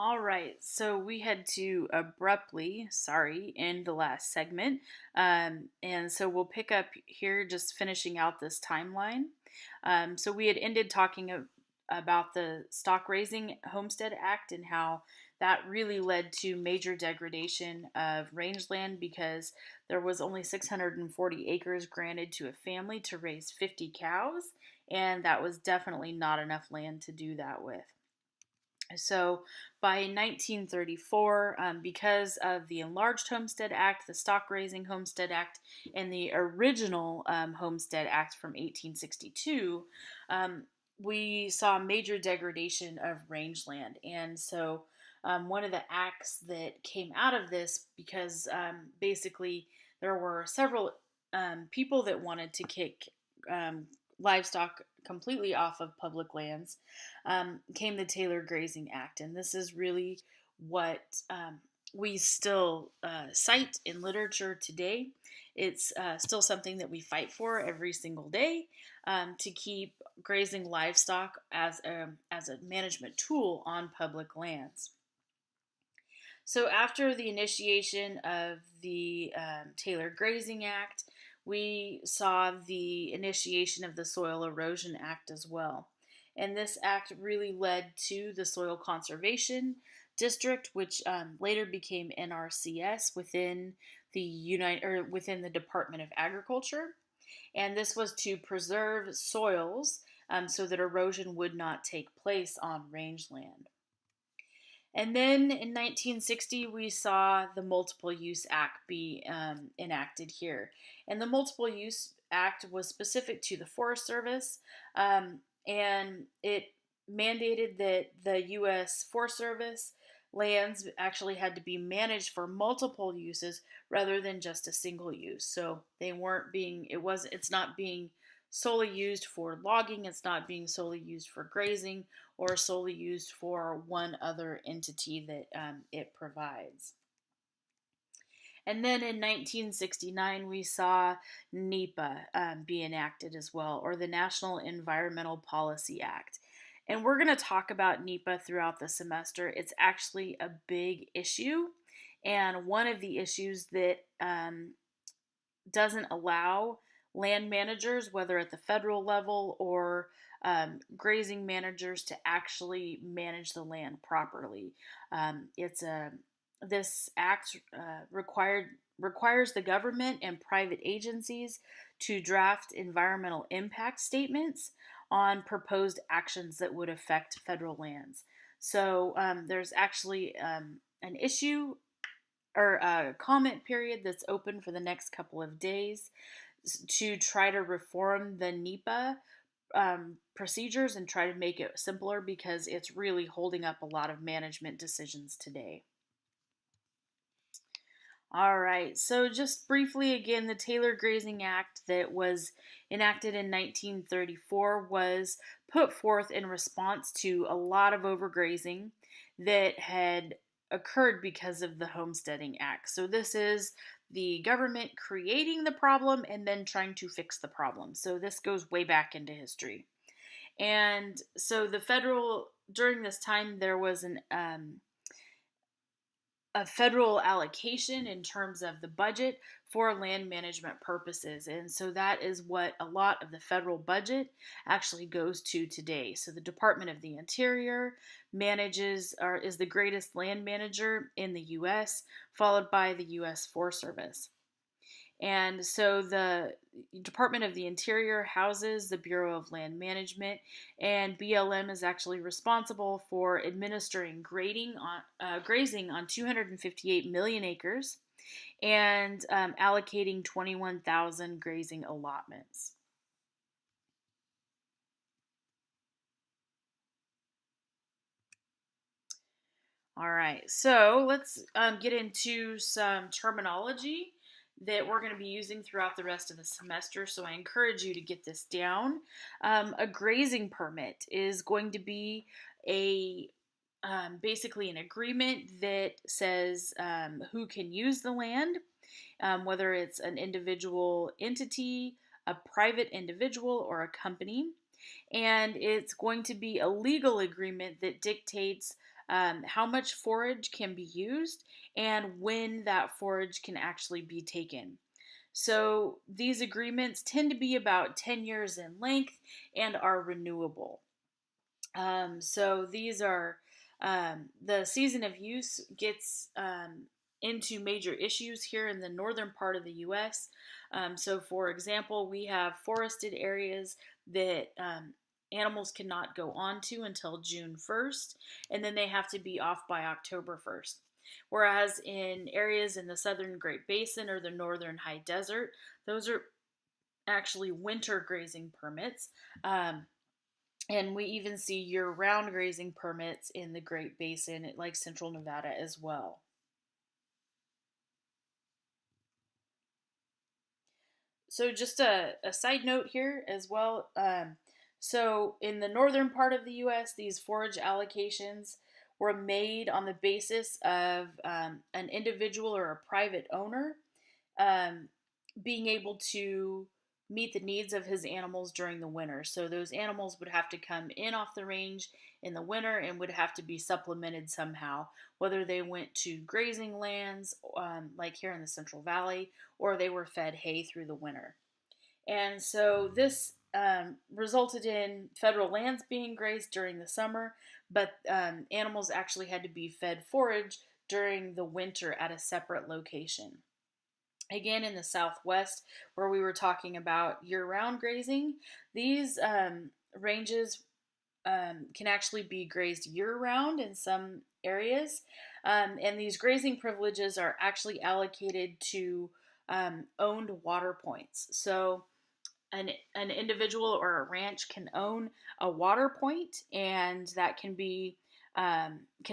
All right, so we had to abruptly, sorry, end the last segment. And so we'll pick up here, just finishing out this timeline. So we had ended talking about the Stock Raising Homestead Act and how that really led to major degradation of rangeland because there was only 640 acres granted to a family to raise 50 cows, and that was definitely not enough land to do that with. So by 1934, because of the Enlarged Homestead Act, the Stock Raising Homestead Act, and the original Homestead Act from 1862, um, we saw major degradation of rangeland. And so one of the acts that came out of this, because basically there were several people that wanted to kick um, livestock completely off of public lands, came the Taylor Grazing Act. And this is really what we still cite in literature today. It's still something that we fight for every single day, to keep grazing livestock as a management tool on public lands. So, after the initiation of the Taylor Grazing Act, we saw the initiation of the Soil Erosion Act as well. And this act really led to the Soil Conservation District, which later became NRCS within within the Department of Agriculture. And this was to preserve soils so that erosion would not take place on rangeland. And then in 1960, we saw the Multiple Use Act be enacted here. And the Multiple Use Act was specific to the Forest Service, and it mandated that the U.S. Forest Service lands actually had to be managed for multiple uses rather than just a single use. So they weren't being, it's not being solely used for logging, it's not being solely used for grazing, or solely used for one other entity that it provides. And then in 1969, we saw NEPA be enacted as well, or the National Environmental Policy Act. And we're going to talk about NEPA throughout the semester. It's actually a big issue, and one of the issues that doesn't allow land managers, whether at the federal level or grazing managers, to actually manage the land properly. This act requires the government and private agencies to draft environmental impact statements on proposed actions that would affect federal lands. So there's actually an issue or a comment period that's open for the next couple of days to try to reform the NEPA procedures and try to make it simpler, because it's really holding up a lot of management decisions today. All right, so just briefly again, the Taylor Grazing Act that was enacted in 1934 was put forth in response to a lot of overgrazing that had occurred because of the Homesteading Act. So this is the government creating the problem and then trying to fix the problem. So this goes way back into history. And so during this time, there was a federal allocation in terms of the budget for land management purposes. And so that is what a lot of the federal budget actually goes to today. So the Department of the Interior is the greatest land manager in the US, followed by the US Forest Service. And so the Department of the Interior houses the Bureau of Land Management, and BLM is actually responsible for administering grazing on 258 million acres and allocating 21,000 grazing allotments. All right, so let's get into some terminology that we're going to be using throughout the rest of the semester. So I encourage you to get this down. A grazing permit is going to be basically an agreement that says who can use the land, whether it's an individual entity, a private individual, or a company. And it's going to be a legal agreement that dictates how much forage can be used, and when that forage can actually be taken. So these agreements tend to be about 10 years in length and are renewable. So these are the season of use gets into major issues here in the northern part of the U.S. So, for example, we have forested areas that animals cannot go onto until June 1st, and then they have to be off by October 1st. Whereas in areas in the southern Great Basin or the northern high desert, those are actually winter grazing permits. And we even see year-round grazing permits in the Great Basin, like central Nevada as well. So just a side note here as well. So in the northern part of the U.S., these forage allocations were made on the basis of an individual or a private owner um, being able to meet the needs of his animals during the winter. So those animals would have to come in off the range in the winter and would have to be supplemented somehow, whether they went to grazing lands like here in the Central Valley, or they were fed hay through the winter. And so this resulted in federal lands being grazed during the summer, but animals actually had to be fed forage during the winter at a separate location. Again, in the Southwest, where we were talking about year-round grazing, these ranges can actually be grazed year-round in some areas, and these grazing privileges are actually allocated to owned water points. So an individual or a ranch can own a water point, and that can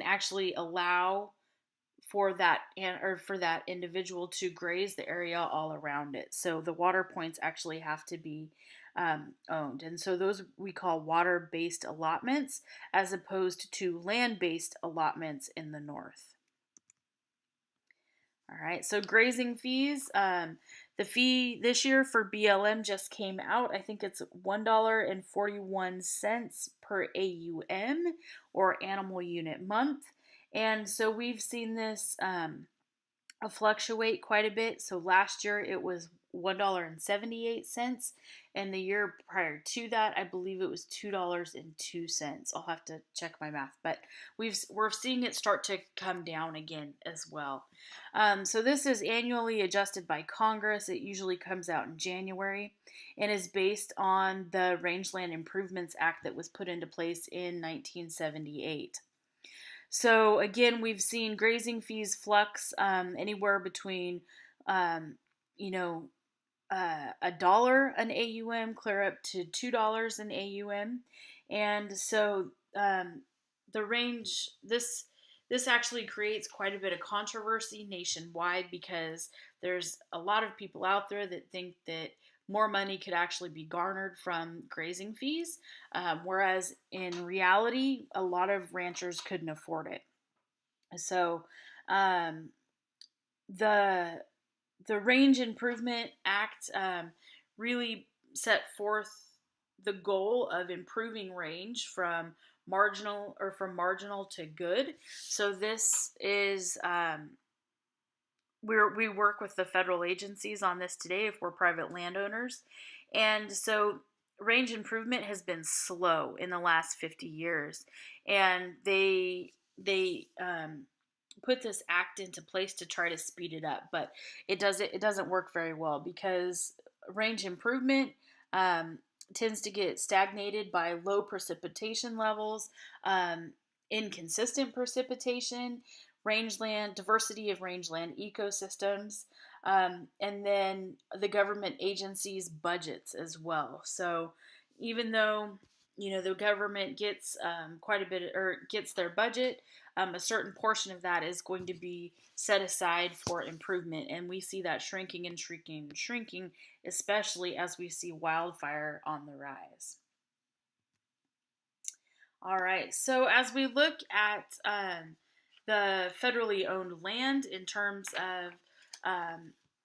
actually allow for that individual to graze the area all around it. So the water points actually have to be owned, and so those we call water-based allotments, as opposed to land-based allotments in the north. All right, so grazing fees. The fee this year for BLM just came out. I think it's $1.41 per AUM, or animal unit month. And so we've seen this fluctuate quite a bit. So last year it was $1.78, and the year prior to that, I believe it was $2.02. I'll have to check my math, but we're seeing it start to come down again as well. So this is annually adjusted by Congress. It usually comes out in January and is based on the Rangeland Improvements Act that was put into place in 1978. So again, we've seen grazing fees flux anywhere between, you know, $1 an AUM clear up to $2 an AUM, and so the range this actually creates quite a bit of controversy nationwide, because there's a lot of people out there that think that more money could actually be garnered from grazing fees, whereas in reality, a lot of ranchers couldn't afford it. So um, the the Range Improvement Act really set forth the goal of improving range from marginal to good. So this is we work with the federal agencies on this today if we're private landowners, and so range improvement has been slow in the last 50 years, and they put this act into place to try to speed it up, but it doesn't work very well, because range improvement tends to get stagnated by low precipitation levels, inconsistent precipitation, rangeland diversity of rangeland ecosystems, and then the government agencies' budgets as well. So even though the government gets quite a bit, or gets their budget, a certain portion of that is going to be set aside for improvement, and we see that shrinking and shrinking and shrinking, especially as we see wildfire on the rise. All right, so as we look at the federally owned land in terms of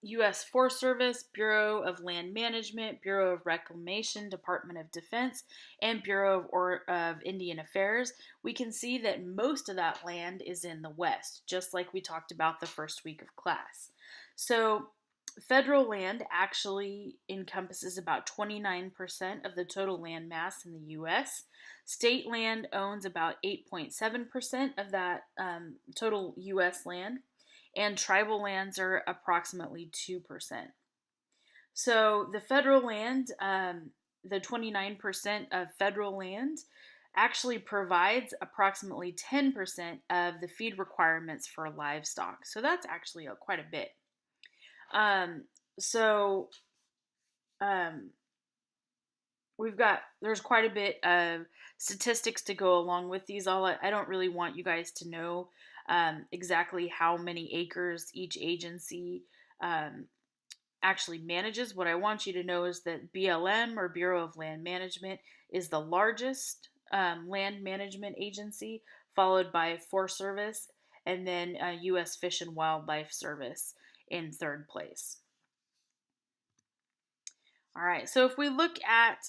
U.S. Forest Service, Bureau of Land Management, Bureau of Reclamation, Department of Defense, and Bureau of Indian Affairs, we can see that most of that land is in the West, just like we talked about the first week of class. So, federal land actually encompasses about 29% of the total land mass in the U.S. State land owns about 8.7% of that total U.S. land, and tribal lands are approximately 2%. So the federal land, the 29% of federal land, actually provides approximately 10% of the feed requirements for livestock. So that's actually quite a bit. Um, so um, there's quite a bit of statistics to go along with these. I don't really want you guys to know exactly how many acres each agency um, actually manages. What I want you to know is that BLM, or Bureau of Land Management, is the largest land management agency, followed by Forest Service, and then U.S. Fish and Wildlife Service in third place. All right, so if we look at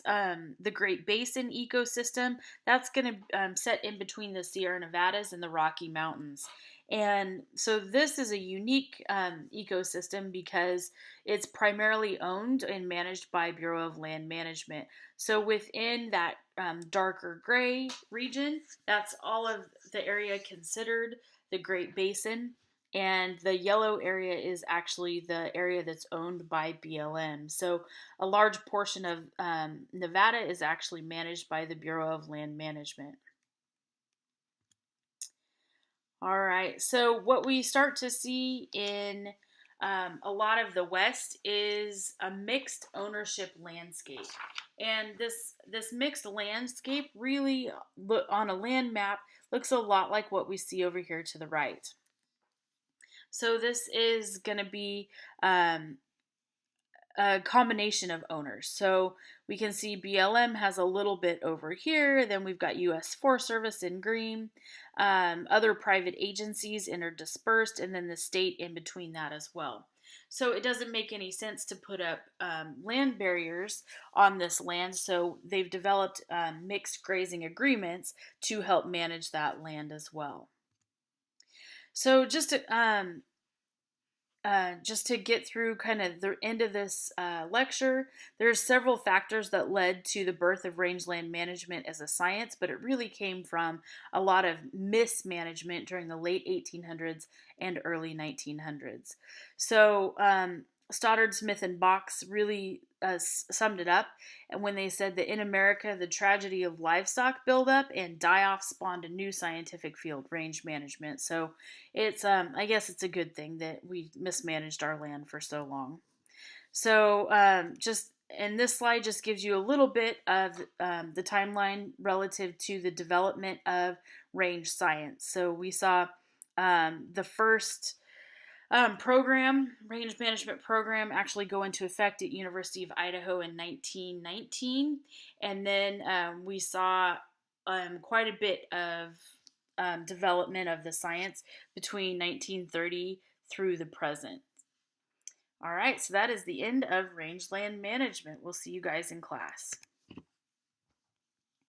the Great Basin ecosystem, that's going to set in between the Sierra Nevadas and the Rocky Mountains. And so this is a unique ecosystem because it's primarily owned and managed by Bureau of Land Management. So within that darker gray region, that's all of the area considered the Great Basin. And the yellow area is actually the area that's owned by BLM. So a large portion of Nevada is actually managed by the Bureau of Land Management. All right, so what we start to see in a lot of the West is a mixed ownership landscape. And this mixed landscape really, on a land map, looks a lot like what we see over here to the right. So this is going to be a combination of owners. So we can see BLM has a little bit over here. Then we've got U.S. Forest Service in green. Other private agencies interdispersed, and then the state in between that as well. So it doesn't make any sense to put up land barriers on this land. So they've developed mixed grazing agreements to help manage that land as well. So just to get through kind of the end of this lecture, there's several factors that led to the birth of rangeland management as a science, but it really came from a lot of mismanagement during the late 1800s and early 1900s. So Stoddard, Smith, and Box really summed it up, and when they said that in America, the tragedy of livestock buildup and die-off spawned a new scientific field, range management. So it's, I guess it's a good thing that we mismanaged our land for so long. So and this slide just gives you a little bit of the timeline relative to the development of range science. So we saw the first range management program, actually go into effect at University of Idaho in 1919, and then we saw quite a bit of development of the science between 1930 through the present. All right, so that is the end of rangeland management. We'll see you guys in class.